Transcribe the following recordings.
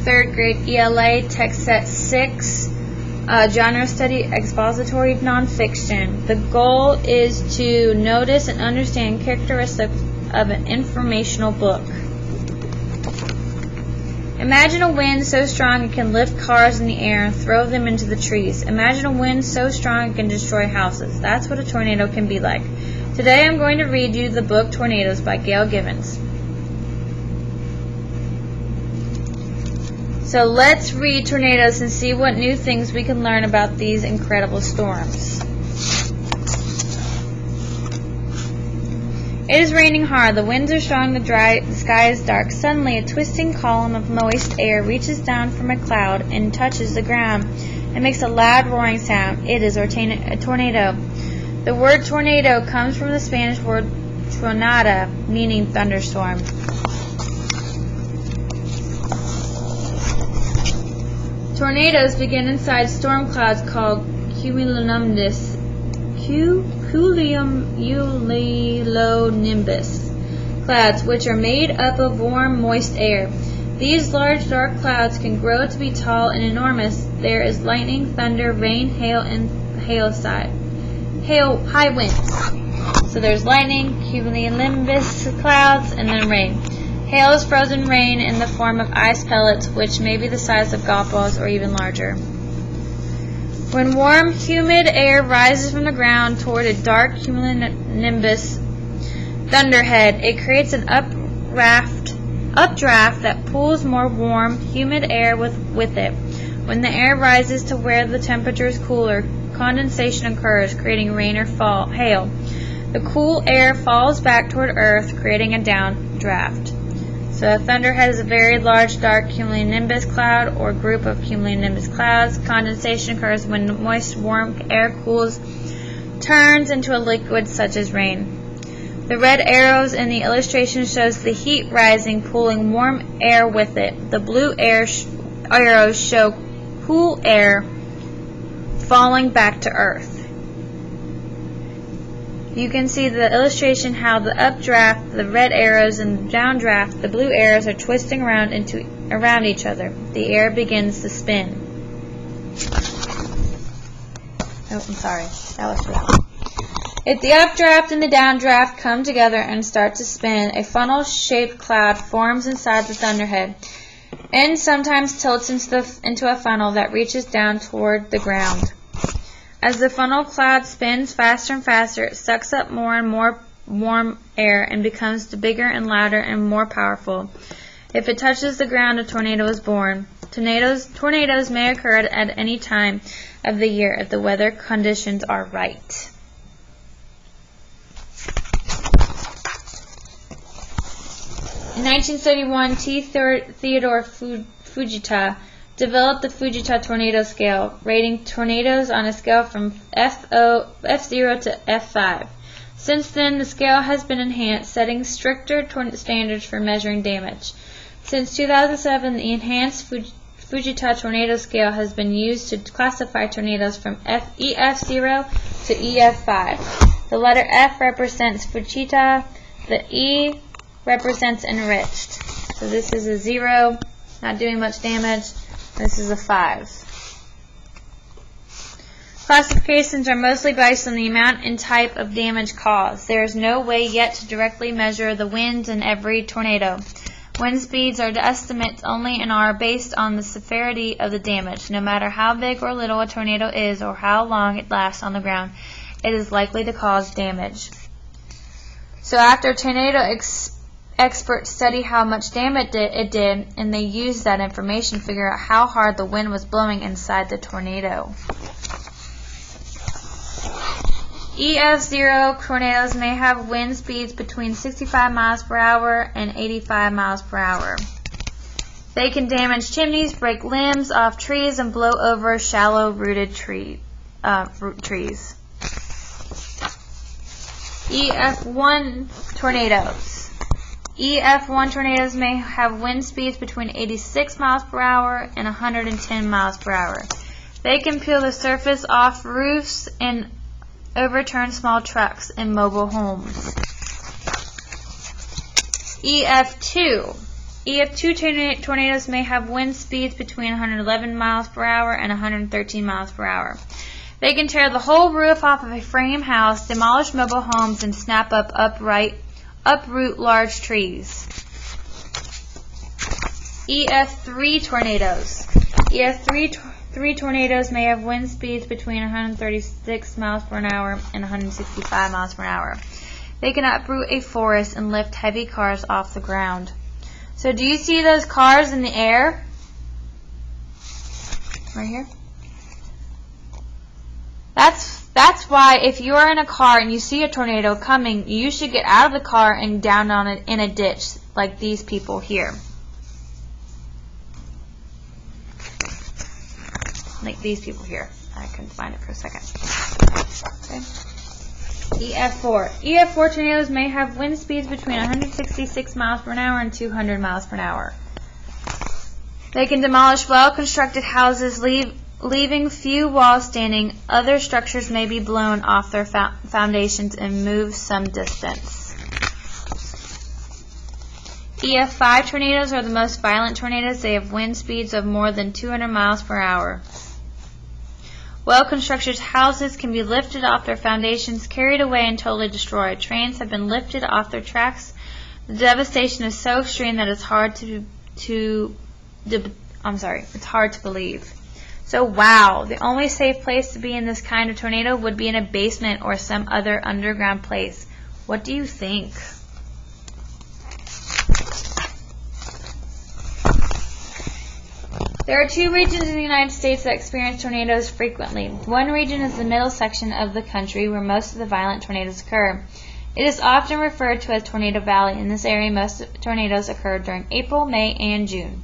3rd grade ELA, text set 6, genre study, expository nonfiction. The goal is to notice and understand characteristics of an informational book. Imagine a wind so strong it can lift cars in the air and throw them into the trees. Imagine a wind so strong it can destroy houses. That's what a tornado can be like. Today I'm going to read you the book Tornadoes by Gail Givens. So let's read tornadoes and see what new things we can learn about these incredible storms. It is raining hard. The winds are strong. The sky is dark. Suddenly, a twisting column of moist air reaches down from a cloud and touches the ground. It makes a loud roaring sound. It is a tornado. The word tornado comes from the Spanish word tronada, meaning thunderstorm. Tornadoes begin inside storm clouds called cumulonimbus. Cumulonimbus clouds, which are made up of warm, moist air. These large, dark clouds can grow to be tall and enormous. There is lightning, thunder, rain, hail, and high winds. So there's lightning, cumulonimbus clouds, and then rain. Hail is frozen rain in the form of ice pellets, which may be the size of golf balls or even larger. When warm, humid air rises from the ground toward a dark cumulonimbus thunderhead, it creates an updraft that pulls more warm, humid air with it. When the air rises to where the temperature is cooler, condensation occurs, creating rain or hail. The cool air falls back toward Earth, creating a downdraft. So a thunderhead is a very large, dark cumulonimbus cloud or group of cumulonimbus clouds. Condensation occurs when moist, warm air cools, turns into a liquid such as rain. The red arrows in the illustration shows the heat rising, pulling warm air with it. The blue arrows show cool air falling back to Earth. You can see the illustration how the updraft, the red arrows, and the downdraft, the blue arrows, are twisting around each other. The air begins to spin. Oh, I'm sorry. That was wrong. If the updraft and the downdraft come together and start to spin, a funnel-shaped cloud forms inside the thunderhead and sometimes tilts into a funnel that reaches down toward the ground. As the funnel cloud spins faster and faster, it sucks up more and more warm air and becomes bigger and louder and more powerful. If it touches the ground, a tornado is born. Tornadoes may occur at any time of the year if the weather conditions are right. In 1971, T. Theodore Fujita developed the Fujita tornado scale, rating tornadoes on a scale from F0 to F5. Since then, the scale has been enhanced, setting stricter standards for measuring damage. Since 2007, the enhanced Fujita tornado scale has been used to classify tornadoes from EF0 to EF5. The letter F represents Fujita, the E represents enriched. So this is a 0, not doing much damage. This is a 5. Classifications are mostly based on the amount and type of damage caused. There is no way yet to directly measure the winds in every tornado. Wind speeds are estimates only and are based on the severity of the damage. No matter how big or little a tornado is or how long it lasts on the ground, it is likely to cause damage. So after a tornado experts study how much damage it did, and they used that information to figure out how hard the wind was blowing inside the tornado. EF0 tornadoes may have wind speeds between 65 miles per hour and 85 miles per hour. They can damage chimneys, break limbs off trees, and blow over shallow-rooted trees. EF1 tornadoes. EF1 tornadoes may have wind speeds between 86 miles per hour and 110 miles per hour. They can peel the surface off roofs and overturn small trucks and mobile homes. EF2 EF2 tornadoes may have wind speeds between 111 miles per hour and 113 miles per hour. They can tear the whole roof off of a frame house, demolish mobile homes, and snap uproot large trees. EF3 tornadoes. EF3 tornadoes may have wind speeds between 136 miles per hour and 165 miles per hour. They can uproot a forest and lift heavy cars off the ground. So do you see those cars in the air? Right here? That's why if you are in a car and you see a tornado coming, you should get out of the car and down on it in a ditch like these people here. Like these people here. I couldn't find it for a second. Okay. EF4. EF4 tornadoes may have wind speeds between 166 miles per hour and 200 miles per hour. They can demolish well-constructed houses, leaving few walls standing. Other structures may be blown off their foundations and move some distance. EF5 tornadoes are the most violent tornadoes. They have wind speeds of more than 200 miles per hour. Well-constructed houses can be lifted off their foundations, carried away, and totally destroyed. Trains have been lifted off their tracks. The devastation is so extreme that it's hard to believe. So, wow, the only safe place to be in this kind of tornado would be in a basement or some other underground place. What do you think? There are two regions in the United States that experience tornadoes frequently. One region is the middle section of the country where most of the violent tornadoes occur. It is often referred to as Tornado Valley. In this area, most tornadoes occur during April, May, and June.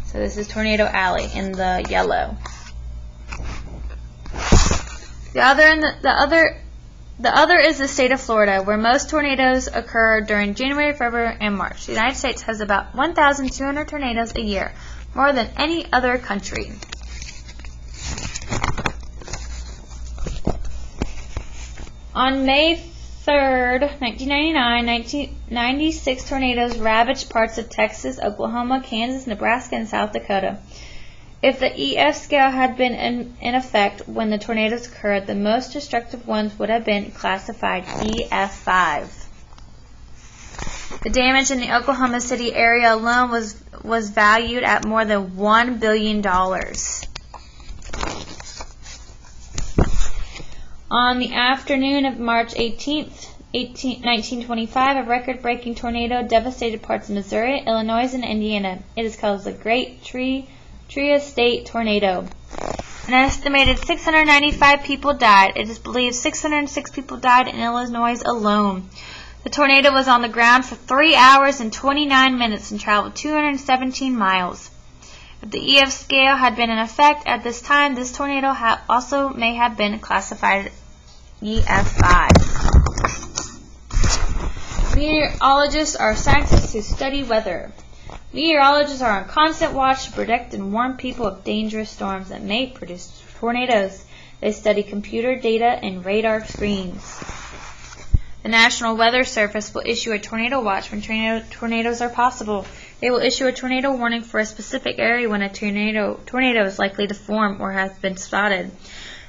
So this is Tornado Alley in the yellow. The other is the state of Florida, where most tornadoes occur during January, February, and March. The United States has about 1,200 tornadoes a year, more than any other country. On May 3rd, 1999, 96 tornadoes ravaged parts of Texas, Oklahoma, Kansas, Nebraska, and South Dakota. If the EF scale had been in effect when the tornadoes occurred, the most destructive ones would have been classified EF5. The damage in the Oklahoma City area alone was valued at more than $1 billion. On the afternoon of March 18th, 1925, a record-breaking tornado devastated parts of Missouri, Illinois, and Indiana. It is called the Great Tri-State Tornado. An estimated 695 people died. It is believed 606 people died in Illinois alone. The tornado was on the ground for 3 hours and 29 minutes and traveled 217 miles. If the EF scale had been in effect at this time, this tornado also may have been classified EF5. Meteorologists are scientists who study weather. Meteorologists are on constant watch to predict and warn people of dangerous storms that may produce tornadoes. They study computer data and radar screens. The National Weather Service will issue a tornado watch when tornadoes are possible. They will issue a tornado warning for a specific area when a tornado is likely to form or has been spotted.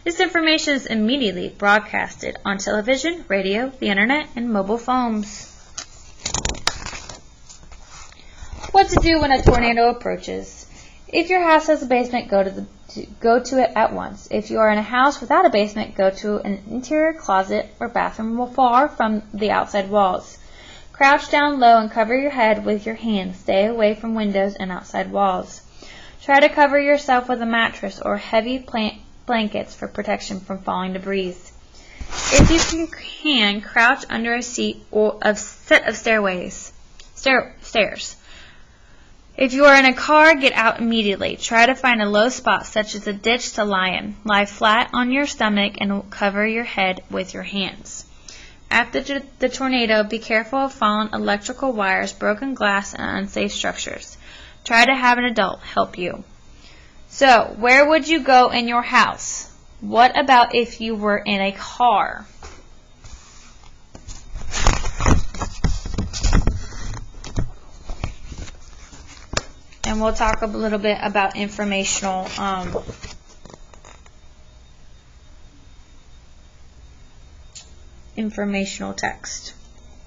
This information is immediately broadcasted on television, radio, the internet, and mobile phones. What to do when a tornado approaches. If your house has a basement, go to it at once. If you are in a house without a basement, go to an interior closet or bathroom far from the outside walls. Crouch down low and cover your head with your hands. Stay away from windows and outside walls. Try to cover yourself with a mattress or heavy blankets for protection from falling debris. If you can, crouch under a seat or a set of stairs. If you are in a car, get out immediately. Try to find a low spot, such as a ditch, to lie in. Lie flat on your stomach and cover your head with your hands. After the tornado, be careful of fallen electrical wires, broken glass, and unsafe structures. Try to have an adult help you. So, where would you go in your house? What about if you were in a car? then we'll talk a little bit about informational text.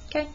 Okay.